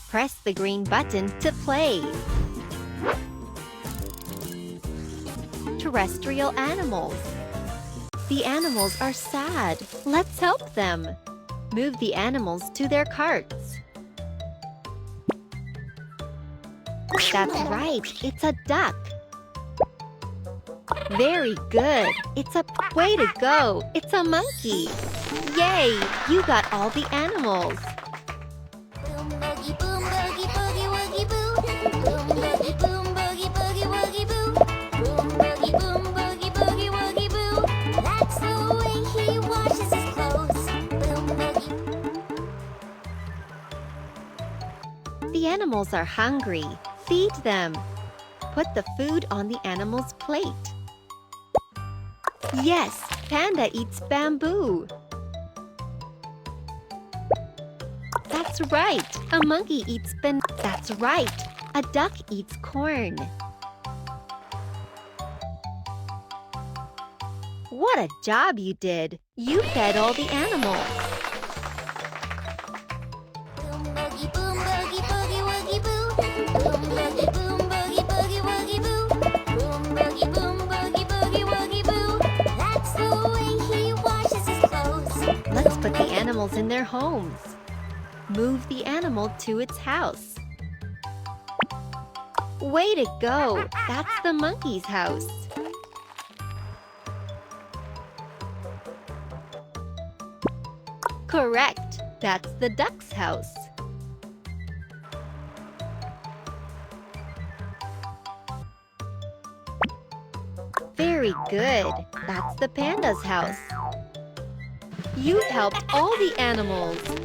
Press the green button to play. Terrestrial animals. The animals are sad. Let's help them. Move the animals to their carts. That's right, it's a duck. Very good. It's a way to go. It's a monkey. Yay, you got all the animals. Boom boogie boom boogie boogie woogie boo. Boom boogie boom boogie boogie woogie boo. Boom boogie boom boogie boogie woogie boo. That's the way he washes his clothes. Boom boogie. The animals are hungry. Feed them. Put the food on the animal's plate. Yes, Panda eats bamboo. That's right, a monkey eats That's right, a duck eats corn. What a job you did! You fed all the animals. Boom boogie boom boogie boogie woogie boo. Boom boogie boom boogie boogie woogie boo. Boom boogie boom boogie boogie woogie boo. That's the way he washes his clothes. Let's put the animals in their homes. Move the animal to its house. Way to go! That's the monkey's house. Correct! That's the duck's house. Very good! That's the panda's house. You've helped all the animals.